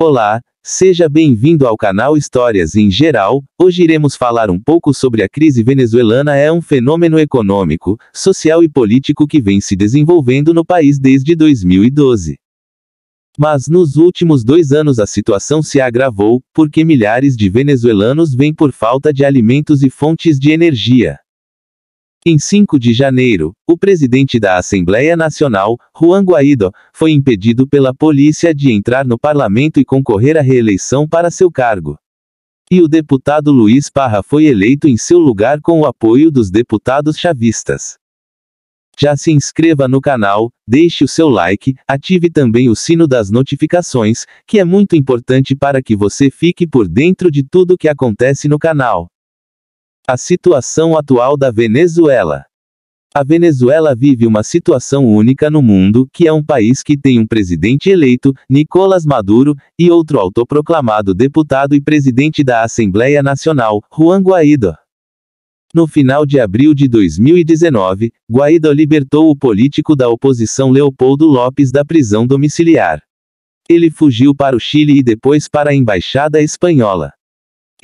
Olá, seja bem-vindo ao canal Histórias em Geral. Hoje iremos falar um pouco sobre a crise venezuelana. É um fenômeno econômico, social e político que vem se desenvolvendo no país desde 2012. Mas nos últimos 2 anos a situação se agravou, porque milhares de venezuelanos vêm por falta de alimentos e fontes de energia. Em 5 de janeiro, o presidente da Assembleia Nacional, Juan Guaidó, foi impedido pela polícia de entrar no parlamento e concorrer à reeleição para seu cargo. E o deputado Luiz Parra foi eleito em seu lugar com o apoio dos deputados chavistas. Já se inscreva no canal, deixe o seu like, ative também o sino das notificações, que é muito importante para que você fique por dentro de tudo que acontece no canal. A situação atual da Venezuela. A Venezuela vive uma situação única no mundo, que é um país que tem um presidente eleito, Nicolás Maduro, e outro autoproclamado deputado e presidente da Assembleia Nacional, Juan Guaidó. No final de abril de 2019, Guaidó libertou o político da oposição Leopoldo López da prisão domiciliar. Ele fugiu para o Chile e depois para a embaixada espanhola.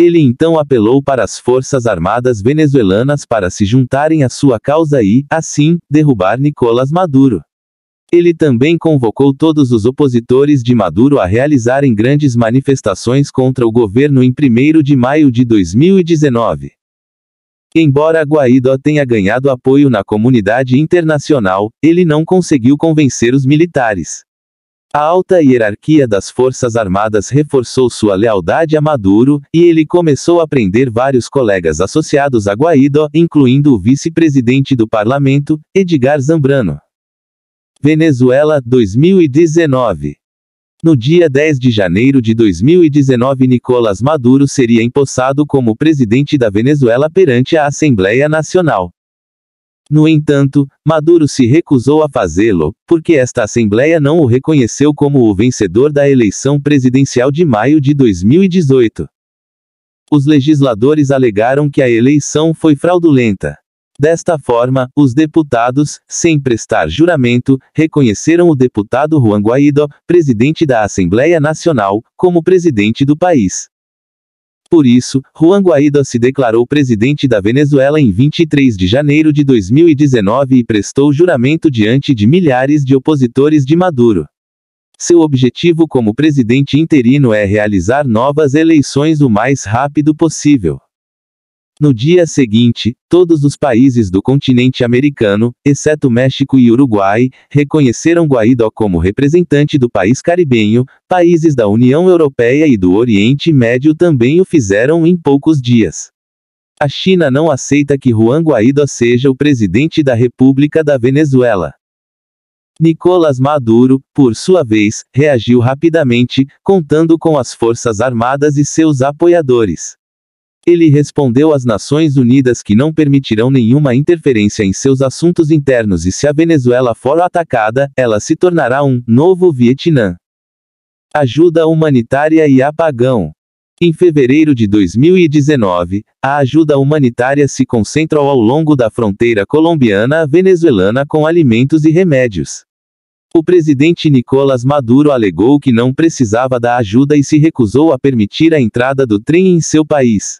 Ele então apelou para as Forças Armadas venezuelanas para se juntarem à sua causa e, assim, derrubar Nicolás Maduro. Ele também convocou todos os opositores de Maduro a realizarem grandes manifestações contra o governo em 1º de maio de 2019. Embora Guaidó tenha ganhado apoio na comunidade internacional, ele não conseguiu convencer os militares. A alta hierarquia das Forças Armadas reforçou sua lealdade a Maduro, e ele começou a prender vários colegas associados a Guaidó, incluindo o vice-presidente do parlamento, Edgar Zambrano. Venezuela, 2019. No dia 10 de janeiro de 2019, Nicolás Maduro seria empossado como presidente da Venezuela perante a Assembleia Nacional. No entanto, Maduro se recusou a fazê-lo, porque esta Assembleia não o reconheceu como o vencedor da eleição presidencial de maio de 2018. Os legisladores alegaram que a eleição foi fraudulenta. Desta forma, os deputados, sem prestar juramento, reconheceram o deputado Juan Guaidó, presidente da Assembleia Nacional, como presidente do país. Por isso, Juan Guaidó se declarou presidente da Venezuela em 23 de janeiro de 2019 e prestou juramento diante de milhares de opositores de Maduro. Seu objetivo como presidente interino é realizar novas eleições o mais rápido possível. No dia seguinte, todos os países do continente americano, exceto México e Uruguai, reconheceram Guaidó como representante do país caribenho. Países da União Europeia e do Oriente Médio também o fizeram em poucos dias. A China não aceita que Juan Guaidó seja o presidente da República da Venezuela. Nicolás Maduro, por sua vez, reagiu rapidamente, contando com as Forças Armadas e seus apoiadores. Ele respondeu às Nações Unidas que não permitirão nenhuma interferência em seus assuntos internos e se a Venezuela for atacada, ela se tornará um novo Vietnã. Ajuda humanitária e apagão. Em fevereiro de 2019, a ajuda humanitária se concentrou ao longo da fronteira colombiana-venezuelana com alimentos e remédios. O presidente Nicolás Maduro alegou que não precisava da ajuda e se recusou a permitir a entrada do trem em seu país.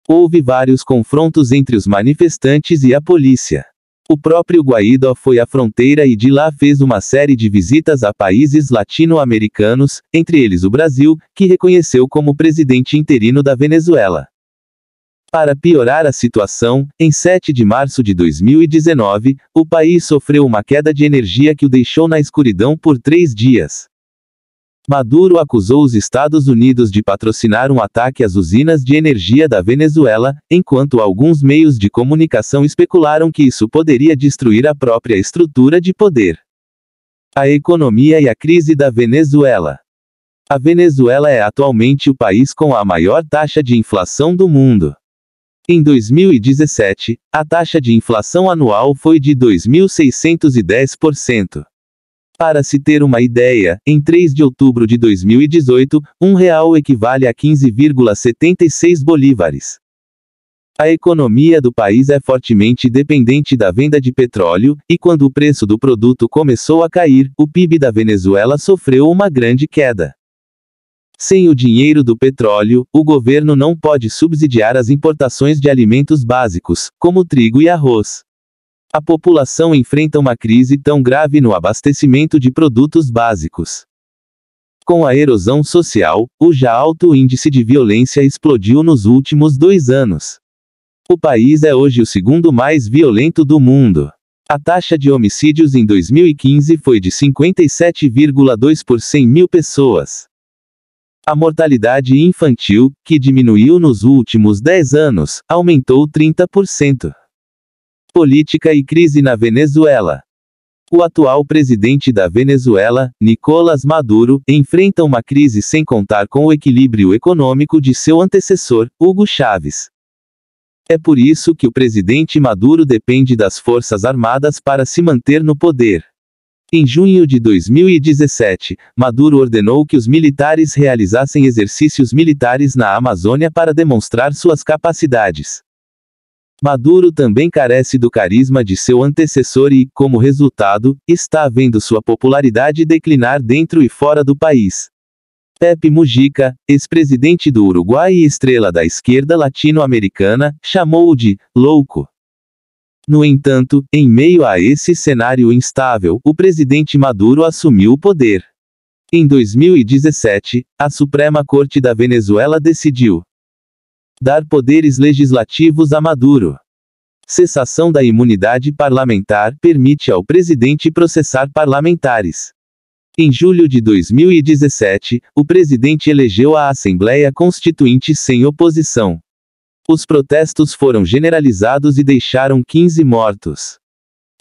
Houve vários confrontos entre os manifestantes e a polícia. O próprio Guaidó foi à fronteira e de lá fez uma série de visitas a países latino-americanos, entre eles o Brasil, que reconheceu como presidente interino da Venezuela. Para piorar a situação, em 7 de março de 2019, o país sofreu uma queda de energia que o deixou na escuridão por 3 dias. Maduro acusou os Estados Unidos de patrocinar um ataque às usinas de energia da Venezuela, enquanto alguns meios de comunicação especularam que isso poderia destruir a própria estrutura de poder. A economia e a crise da Venezuela. A Venezuela é atualmente o país com a maior taxa de inflação do mundo. Em 2017, a taxa de inflação anual foi de 2.610%. Para se ter uma ideia, em 3 de outubro de 2018, R$1 equivale a 15,76 bolívares. A economia do país é fortemente dependente da venda de petróleo, e quando o preço do produto começou a cair, o PIB da Venezuela sofreu uma grande queda. Sem o dinheiro do petróleo, o governo não pode subsidiar as importações de alimentos básicos, como trigo e arroz. A população enfrenta uma crise tão grave no abastecimento de produtos básicos. Com a erosão social, o já alto índice de violência explodiu nos últimos 2 anos. O país é hoje o segundo mais violento do mundo. A taxa de homicídios em 2015 foi de 57,2 por 100 mil pessoas. A mortalidade infantil, que diminuiu nos últimos 10 anos, aumentou 30%. Política e crise na Venezuela. O atual presidente da Venezuela, Nicolás Maduro, enfrenta uma crise sem contar com o equilíbrio econômico de seu antecessor, Hugo Chávez. É por isso que o presidente Maduro depende das Forças Armadas para se manter no poder. Em junho de 2017, Maduro ordenou que os militares realizassem exercícios militares na Amazônia para demonstrar suas capacidades. Maduro também carece do carisma de seu antecessor e, como resultado, está vendo sua popularidade declinar dentro e fora do país. Pepe Mujica, ex-presidente do Uruguai e estrela da esquerda latino-americana, chamou-o de louco. No entanto, em meio a esse cenário instável, o presidente Maduro assumiu o poder. Em 2017, a Suprema Corte da Venezuela decidiu dar poderes legislativos a Maduro. Cessação da imunidade parlamentar permite ao presidente processar parlamentares. Em julho de 2017, o presidente elegeu a Assembleia Constituinte sem oposição. Os protestos foram generalizados e deixaram 15 mortos.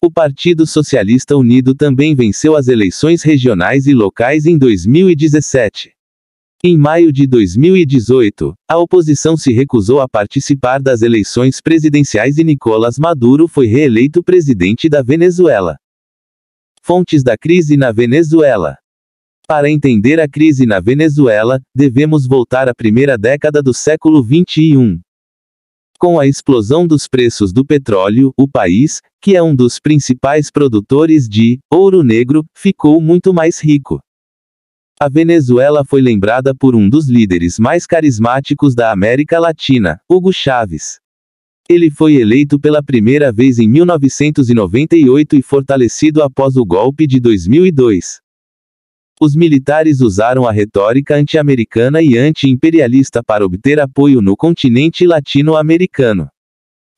O Partido Socialista Unido também venceu as eleições regionais e locais em 2017. Em maio de 2018, a oposição se recusou a participar das eleições presidenciais e Nicolás Maduro foi reeleito presidente da Venezuela. Fontes da crise na Venezuela. Para entender a crise na Venezuela, devemos voltar à primeira década do século XXI. Com a explosão dos preços do petróleo, o país, que é um dos principais produtores de ouro negro, ficou muito mais rico. A Venezuela foi lembrada por um dos líderes mais carismáticos da América Latina, Hugo Chávez. Ele foi eleito pela primeira vez em 1998 e fortalecido após o golpe de 2002. Os militares usaram a retórica anti-americana e anti-imperialista para obter apoio no continente latino-americano.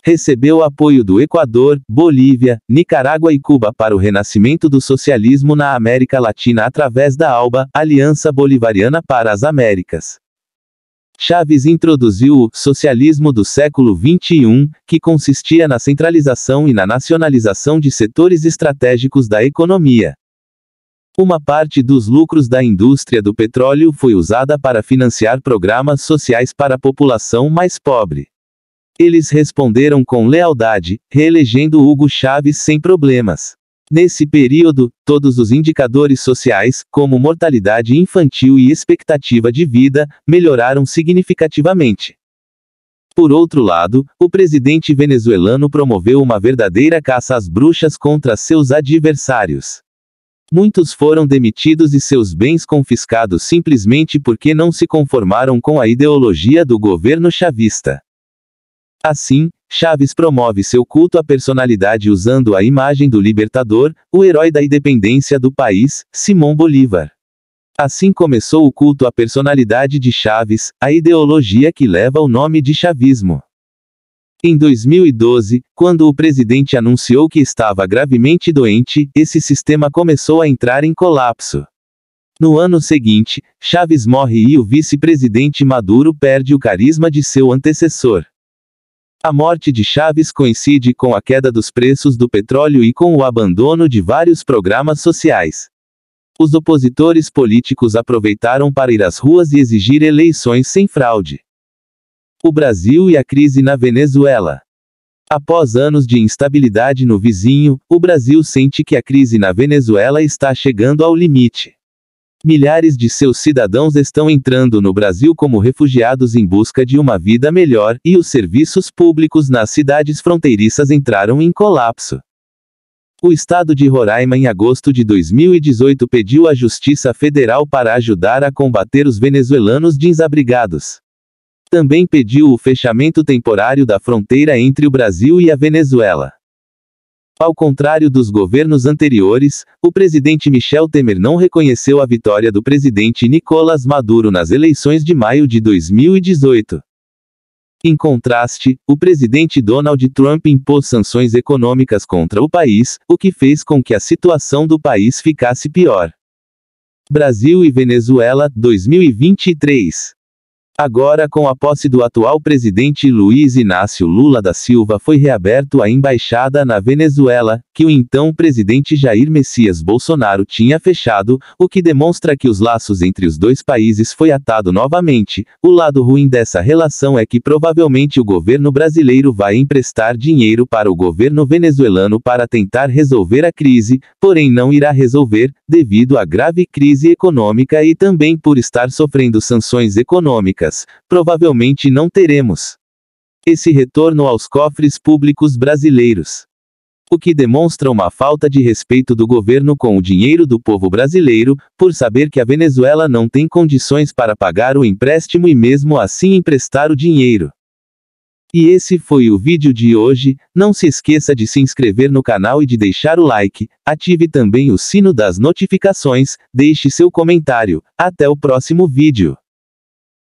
Recebeu apoio do Equador, Bolívia, Nicarágua e Cuba para o renascimento do socialismo na América Latina através da ALBA, Aliança Bolivariana para as Américas. Chávez introduziu o socialismo do século XXI, que consistia na centralização e na nacionalização de setores estratégicos da economia. Uma parte dos lucros da indústria do petróleo foi usada para financiar programas sociais para a população mais pobre. Eles responderam com lealdade, reelegendo Hugo Chávez sem problemas. Nesse período, todos os indicadores sociais, como mortalidade infantil e expectativa de vida, melhoraram significativamente. Por outro lado, o presidente venezuelano promoveu uma verdadeira caça às bruxas contra seus adversários. Muitos foram demitidos e seus bens confiscados simplesmente porque não se conformaram com a ideologia do governo chavista. Assim, Chávez promove seu culto à personalidade usando a imagem do libertador, o herói da independência do país, Simón Bolívar. Assim começou o culto à personalidade de Chávez, a ideologia que leva o nome de chavismo. Em 2012, quando o presidente anunciou que estava gravemente doente, esse sistema começou a entrar em colapso. No ano seguinte, Chávez morre e o vice-presidente Maduro perde o carisma de seu antecessor. A morte de Chávez coincide com a queda dos preços do petróleo e com o abandono de vários programas sociais. Os opositores políticos aproveitaram para ir às ruas e exigir eleições sem fraude. O Brasil e a crise na Venezuela. Após anos de instabilidade no vizinho, o Brasil sente que a crise na Venezuela está chegando ao limite. Milhares de seus cidadãos estão entrando no Brasil como refugiados em busca de uma vida melhor, e os serviços públicos nas cidades fronteiriças entraram em colapso. O estado de Roraima, em agosto de 2018, pediu à Justiça Federal para ajudar a combater os venezuelanos desabrigados. Também pediu o fechamento temporário da fronteira entre o Brasil e a Venezuela. Ao contrário dos governos anteriores, o presidente Michel Temer não reconheceu a vitória do presidente Nicolás Maduro nas eleições de maio de 2018. Em contraste, o presidente Donald Trump impôs sanções econômicas contra o país, o que fez com que a situação do país ficasse pior. Brasil e Venezuela, 2023. Agora, com a posse do atual presidente Luiz Inácio Lula da Silva, foi reaberto a embaixada na Venezuela, que o então presidente Jair Messias Bolsonaro tinha fechado, o que demonstra que os laços entre os dois países foi atado novamente. O lado ruim dessa relação é que provavelmente o governo brasileiro vai emprestar dinheiro para o governo venezuelano para tentar resolver a crise, porém não irá resolver, devido à grave crise econômica e também por estar sofrendo sanções econômicas. Provavelmente não teremos esse retorno aos cofres públicos brasileiros. O que demonstra uma falta de respeito do governo com o dinheiro do povo brasileiro, por saber que a Venezuela não tem condições para pagar o empréstimo e mesmo assim emprestar o dinheiro. E esse foi o vídeo de hoje. Não se esqueça de se inscrever no canal e de deixar o like, ative também o sino das notificações, deixe seu comentário. Até o próximo vídeo.